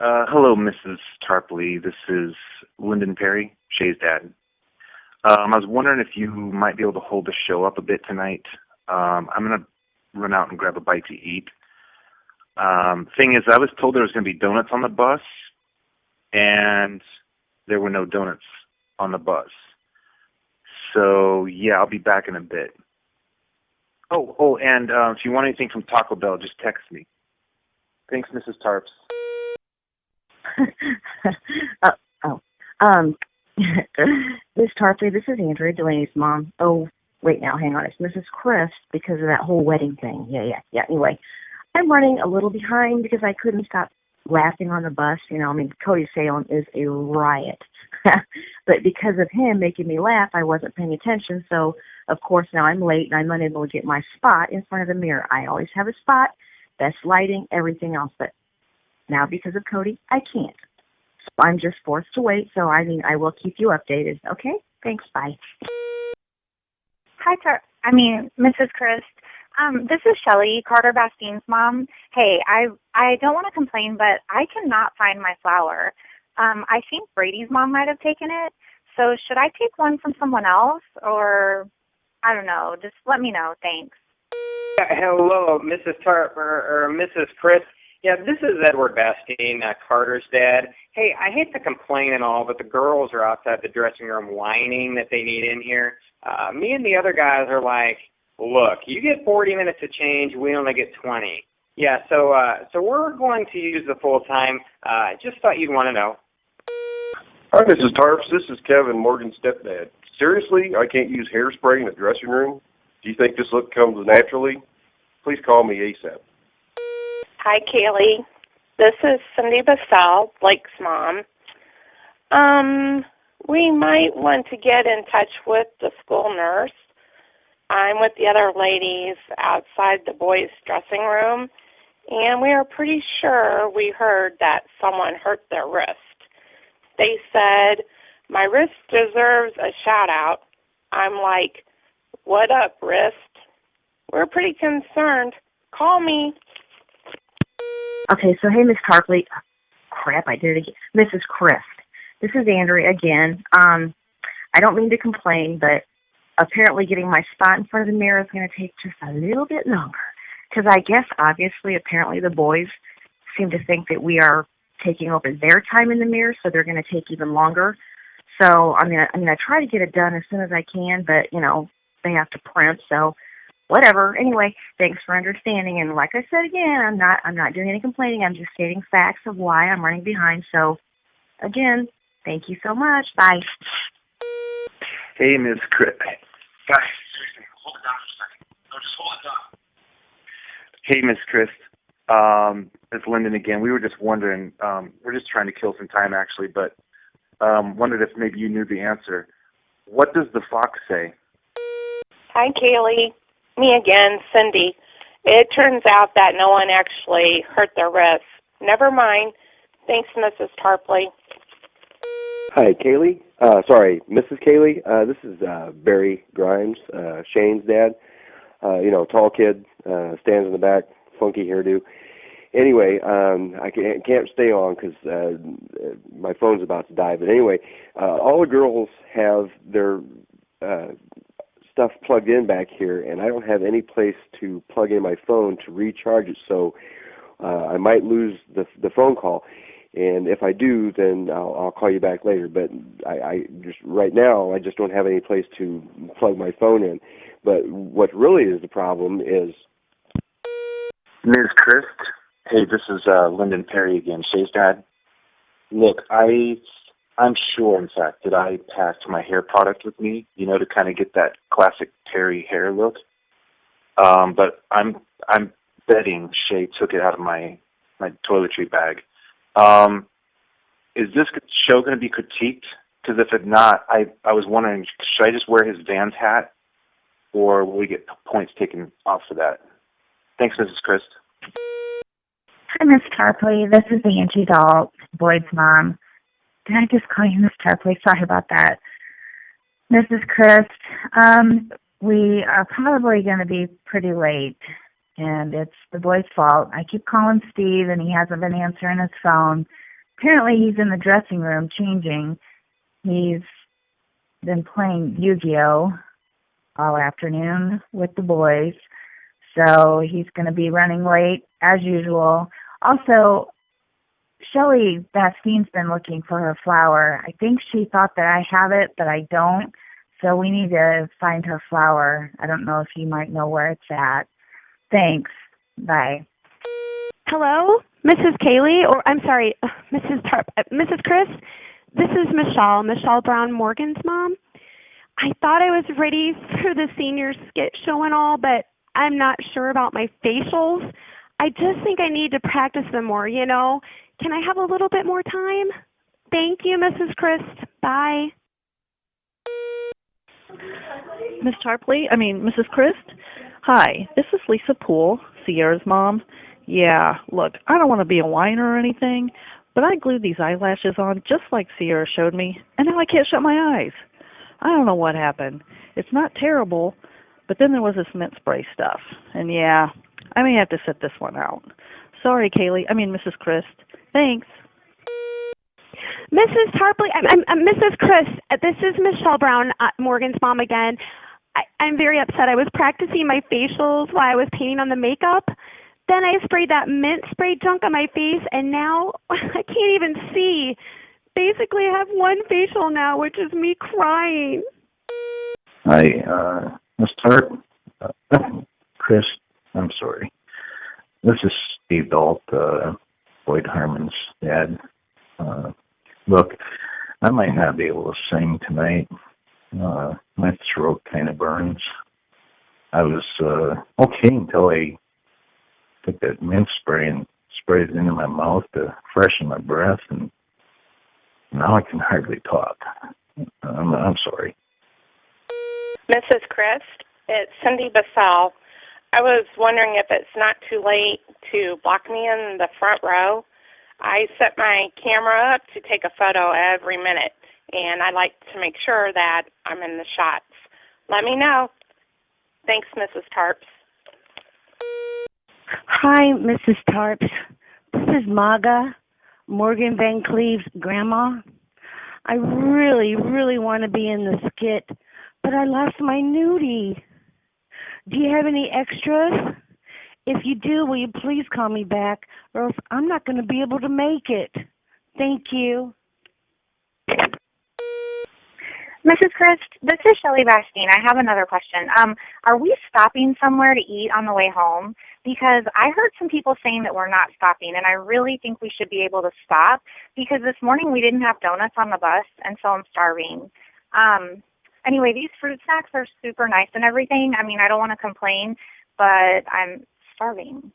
Hello, Mrs. Tarpley. This is Lyndon Perry, Shay's dad. I was wondering if you might be able to hold the show up a bit tonight. I'm going to run out and grab a bite to eat. Thing is, I was told there was going to be donuts on the bus, and there were no donuts on the bus. So, yeah, I'll be back in a bit. And if you want anything from Taco Bell, just text me. Thanks, Mrs. Tarps. Miss Tarpley, this is Andrea Delaney's mom. Oh, wait now, hang on. It's Mrs. Chris because of that whole wedding thing. Yeah. Anyway, I'm running a little behind because I couldn't stop laughing on the bus. Cody Salem is a riot. But because of him making me laugh, I wasn't paying attention. So, of course, now I'm late and I'm unable to get my spot in front of the mirror. I always have a spot, best lighting, everything else. But now because of Cody, I can't. So I'm just forced to wait. So, I will keep you updated. Okay? Thanks. Bye. Hi, Mrs. Christ. This is Shelly, Carter Bastine's mom. Hey, I don't want to complain, but I cannot find my flour. I think Brady's mom might have taken it. So should I take one from someone else? Or, I don't know, just let me know. Thanks. Hello, Mrs. Tarp or Mrs. Chris. Yeah, this is Edward Bastine, Carter's dad. Hey, I hate to complain and all, but the girls are outside the dressing room whining that they need in here. Me and the other guys are like, look, you get 40 minutes to change, we only get 20. Yeah, so we're going to use the full time. Just thought you'd want to know. Hi, Mrs. Tarps. This is Kevin, Morgan's stepdad. Seriously, I can't use hairspray in the dressing room? Do you think this look comes naturally? Please call me ASAP. Hi, Kaylee. This is Cindy Bastel, Blake's mom. We might want to get in touch with the school nurse. I'm with the other ladies outside the boys' dressing room, and we are pretty sure we heard that someone hurt their wrist. They said, my wrist deserves a shout-out. I'm like, what up, wrist? We're pretty concerned. Call me. Okay, so hey, Miss Tarpley. Crap, I did it again. Mrs. Chris. This is Andrea again. I don't mean to complain, but apparently getting my spot in front of the mirror is going to take just a little bit longer. Because I guess, obviously, apparently the boys seem to think that we are taking over their time in the mirror, so they're going to take even longer. So I'm gonna try to get it done as soon as I can, but, they have to print, so whatever. Anyway, thanks for understanding. And like I said again, I'm not doing any complaining. I'm just stating facts of why I'm running behind. So, again, thank you so much. Bye. Hey, Ms. Chris. Guys, seriously, hold it down for a second. No, just hold it down. Hey, Miss Chris. It's Lyndon again. We were just wondering, we're just trying to kill some time, actually, but wondered if maybe you knew the answer. What does the fox say? Hi, Kaylee. Me again, Cindy. It turns out that no one actually hurt their wrists. Never mind. Thanks, Mrs. Tarpley. Hi, Kaylee. Mrs. Kaylee. This is Barry Grimes, Shane's dad. Tall kid, stands in the back, funky hairdo. Anyway, I can't stay on because my phone's about to die. But anyway, all the girls have their stuff plugged in back here, and I don't have any place to plug in my phone to recharge it, so I might lose the phone call. And if I do, then I'll call you back later. But I just right now I just don't have any place to plug my phone in. But what really is the problem is, Ms. Chris. Hey, this is Lyndon Perry again, Shay's dad. Look, I'm sure, in fact, that I packed my hair product with me, to kind of get that classic Perry hair look. But I'm betting Shay took it out of my toiletry bag. Is this show going to be critiqued? Because if it's not, I was wondering, should I just wear his Vans hat, or will we get points taken off for that? Thanks, Mrs. Christ. Hi, Miss Tarpley. This is Angie Dahl, Boyd's mom. Did I just call you Miss Tarpley? Sorry about that. Mrs. Christ, we are probably going to be pretty late, and it's the boy's fault. I keep calling Steve, and he hasn't been answering his phone. apparently he's in the dressing room changing. He's been playing Yu-Gi-Oh! All afternoon with the boys, so he's going to be running late as usual. Also, Shelly Bastine's been looking for her flower. I think she thought that I have it, but I don't. So we need to find her flower. I don't know if you might know where it's at. Thanks. Bye. Hello, Mrs. Kaylee, or I'm sorry, Mrs. Chris. This is Michelle Brown Morgan's mom. I thought I was ready for the senior skit show and all, but I'm not sure about my facials. I just think I need to practice them more, you know. Can I have a little bit more time? Thank you, Mrs. Christ. Bye. Mrs. Christ? Hi, this is Lisa Poole, Sierra's mom. Yeah, look, I don't want to be a whiner or anything, but I glued these eyelashes on just like Sierra showed me, and now I can't shut my eyes. I don't know what happened. It's not terrible, but then there was this mint spray stuff. And yeah, I may have to sit this one out. Sorry, Mrs. Christ. Thanks. Mrs. Tarpley, I'm Mrs. Chris. This is Michelle Brown, Morgan's mom again. I'm very upset. I was practicing my facials while I was painting on the makeup. Then I sprayed that mint spray junk on my face, and now I can't even see. Basically, I have one facial now, which is me crying. Hi, Miss Tart. Chris, I'm sorry. This is Steve Dalt, Boyd Harmon's dad. Look, I might not be able to sing tonight. My throat kind of burns. I was okay until I took that mint spray and sprayed it into my mouth to freshen my breath, and now I can hardly talk. I'm sorry. Mrs. Christ, it's Cindy Bassell. I was wondering if it's not too late to block me in the front row. I set my camera up to take a photo every minute, and I like to make sure that I'm in the shots. Let me know. Thanks, Mrs. Tarps. Hi, Mrs. Tarps. This is Maga, Morgan Van Cleve's grandma. I really, really want to be in the skit, but I lost my nudie. Do you have any extras? If you do, will you please call me back, or else I'm not going to be able to make it. Thank you. Mrs. Christ, this is Shelly Bastine. I have another question. Are we stopping somewhere to eat on the way home? Because I heard some people saying that we're not stopping, and I really think we should be able to stop because this morning we didn't have donuts on the bus, and so I'm starving. Anyway, these fruit snacks are super nice and everything. I mean, I don't want to complain, but I'm starving.